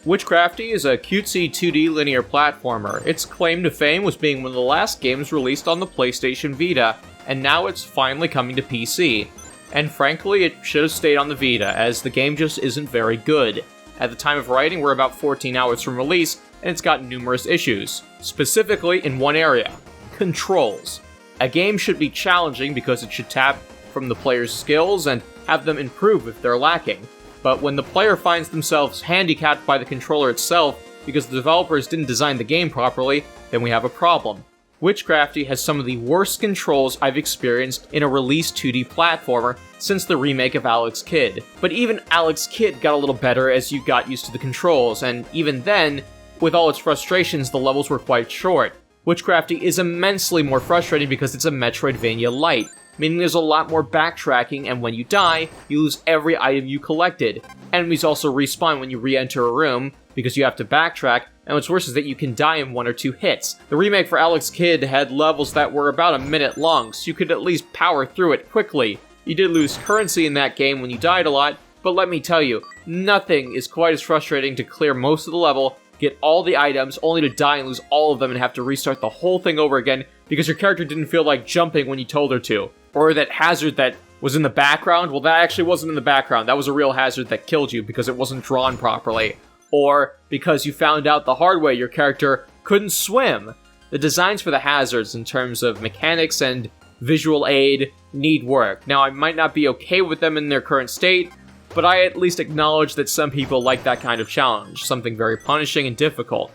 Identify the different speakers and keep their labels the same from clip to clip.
Speaker 1: Witchcrafty is a cutesy 2D linear platformer. Its claim to fame was being one of the last games released on the PlayStation Vita, and now it's finally coming to PC. And frankly, it should have stayed on the Vita, as the game just isn't very good. At the time of writing, we're about 14 hours from release, and it's got numerous issues. Specifically in one area: controls. A game should be challenging because it should tap from the player's skills and have them improve if they're lacking. But when the player finds themselves handicapped by the controller itself because the developers didn't design the game properly, then we have a problem. Witchcrafty has some of the worst controls I've experienced in a released 2D platformer since the remake of Alex Kidd. But even Alex Kidd got a little better as you got used to the controls, and even then, with all its frustrations, the levels were quite short. Witchcrafty is immensely more frustrating because it's a Metroidvania light, meaning there's a lot more backtracking, and when you die, you lose every item you collected. Enemies also respawn when you re-enter a room, because you have to backtrack, and what's worse is that you can die in 1 or 2 hits. The remake for Alex Kidd had levels that were about a minute long, so you could at least power through it quickly. You did lose currency in that game when you died a lot, but let me tell you, nothing is quite as frustrating to clear most of the level, get all the items, only to die and lose all of them and have to restart the whole thing over again because your character didn't feel like jumping when you told her to. Or that hazard that was in the background, well, that actually wasn't in the background. That was a real hazard that killed you because it wasn't drawn properly. Or because you found out the hard way your character couldn't swim. The designs for the hazards in terms of mechanics and visual aid need work. Now, I might not be okay with them in their current state, but I at least acknowledge that some people like that kind of challenge, something very punishing and difficult.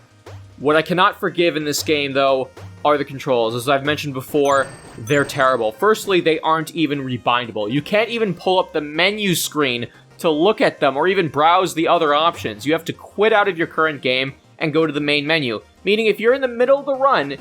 Speaker 1: What I cannot forgive in this game, though, are the controls. As I've mentioned before, they're terrible. Firstly, they aren't even rebindable. You can't even pull up the menu screen to look at them or even browse the other options. You have to quit out of your current game and go to the main menu. Meaning if you're in the middle of the run,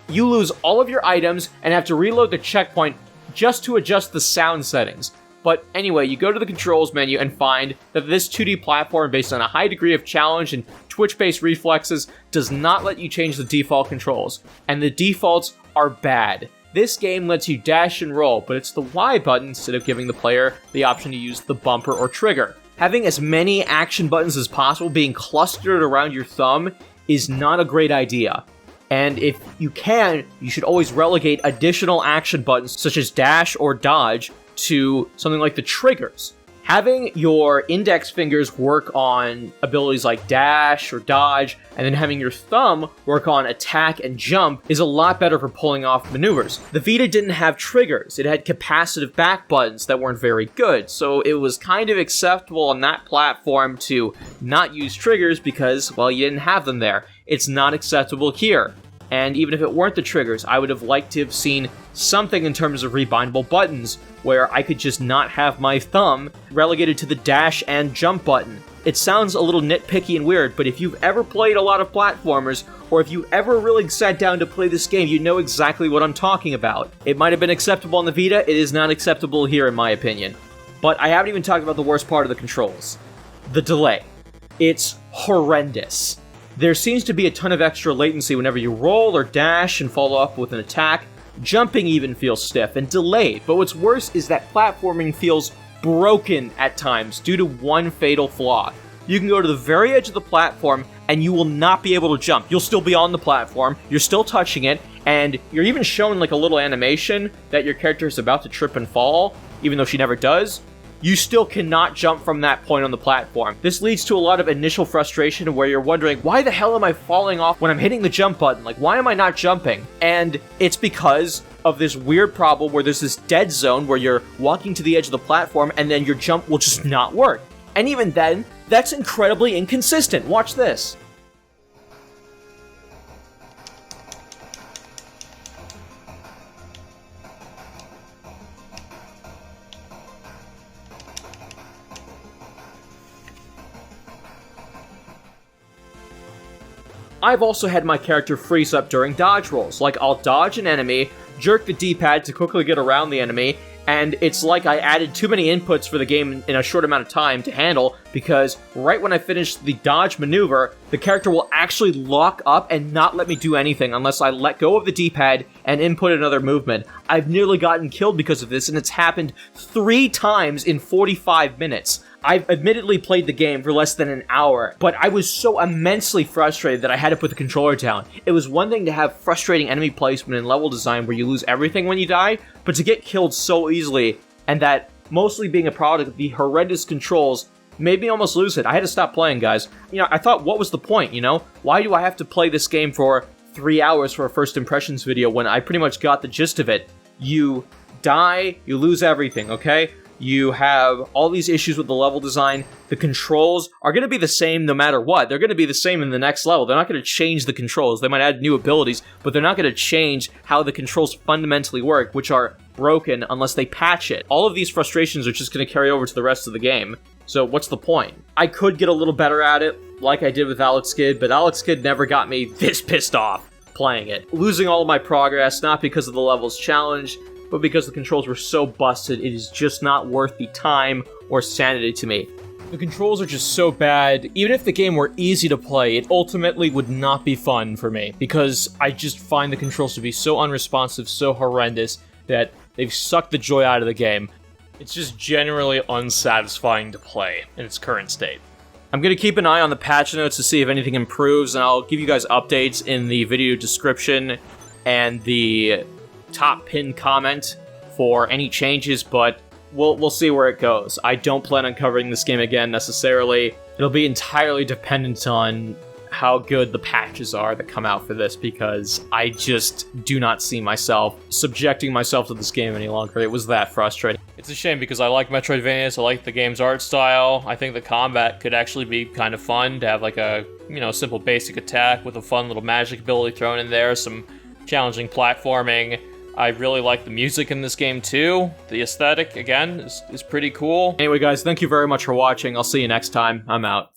Speaker 1: you lose all of your items and have to reload the checkpoint just to adjust the sound settings. But anyway, you go to the controls menu and find that this 2D platform based on a high degree of challenge and twitch-based reflexes does not let you change the default controls. And the defaults are bad. This game lets you dash and roll, but it's the Y button instead of giving the player the option to use the bumper or trigger. Having as many action buttons as possible being clustered around your thumb is not a great idea. And if you can, you should always relegate additional action buttons such as dash or dodge to something like the triggers. Having your index fingers work on abilities like dash or dodge, and then having your thumb work on attack and jump is a lot better for pulling off maneuvers. The Vita didn't have triggers. It had capacitive back buttons that weren't very good, so it was kind of acceptable on that platform to not use triggers because, well, you didn't have them there. It's not acceptable here. And even if it weren't the triggers, I would have liked to have seen something in terms of rebindable buttons, where I could just not have my thumb relegated to the dash and jump button. It sounds a little nitpicky and weird, but if you've ever played a lot of platformers, or if you ever really sat down to play this game, you know exactly what I'm talking about. It might have been acceptable on the Vita, it is not acceptable here in my opinion. But I haven't even talked about the worst part of the controls. The delay. It's horrendous. There seems to be a ton of extra latency whenever you roll or dash and follow up with an attack. Jumping even feels stiff and delayed, but what's worse is that platforming feels broken at times due to one fatal flaw. You can go to the very edge of the platform and you will not be able to jump. You'll still be on the platform, you're still touching it, and you're even shown like a little animation that your character is about to trip and fall, even though she never does. You still cannot jump from that point on the platform. This leads to a lot of initial frustration where you're wondering, why the hell am I falling off when I'm hitting the jump button? Like, why am I not jumping? And it's because of this weird problem where there's this dead zone where you're walking to the edge of the platform and then your jump will just not work. And even then, that's incredibly inconsistent. Watch this. I've also had my character freeze up during dodge rolls. Like, I'll dodge an enemy, jerk the D-pad to quickly get around the enemy, and it's like I added too many inputs for the game in a short amount of time to handle, because right when I finish the dodge maneuver, the character will actually lock up and not let me do anything unless I let go of the D-pad and input another movement. I've nearly gotten killed because of this, and it's happened 3 times in 45 minutes. I've admittedly played the game for less than an hour, but I was so immensely frustrated that I had to put the controller down. It was one thing to have frustrating enemy placement and level design where you lose everything when you die, but to get killed so easily, and that mostly being a product of the horrendous controls, made me almost lose it. I had to stop playing, guys. You know, I thought, what was the point, you know? Why do I have to play this game for 3 hours for a first impressions video when I pretty much got the gist of it? You die, you lose everything, okay? You have all these issues with the level design. The controls are going to be the same no matter what. They're going to be the same in the next level. They're not going to change the controls. They might add new abilities, but they're not going to change how the controls fundamentally work, which are broken unless they patch it. All of these frustrations are just going to carry over to the rest of the game. So what's the point? I could get a little better at it, like I did with Alex Kidd, but Alex Kidd never got me this pissed off playing it. Losing all of my progress, not because of the levels challenge, but because the controls were so busted, it is just not worth the time or sanity to me. The controls are just so bad. Even if the game were easy to play, it ultimately would not be fun for me, because I just find the controls to be so unresponsive, so horrendous, that they've sucked the joy out of the game. It's just generally unsatisfying to play in its current state. I'm going to keep an eye on the patch notes to see if anything improves, and I'll give you guys updates in the video description and the top pinned comment for any changes, but we'll see where it goes. I don't plan on covering this game again necessarily. It'll be entirely dependent on how good the patches are that come out for this, because I just do not see myself subjecting myself to this game any longer. It was that frustrating. It's a shame because I like Metroidvanias, I like the game's art style. I think the combat could actually be kind of fun to have like a, you know, simple basic attack with a fun little magic ability thrown in there, some challenging platforming. I really like the music in this game too. The aesthetic, again, is pretty cool. Anyway guys, thank you very much for watching. I'll see you next time. I'm out.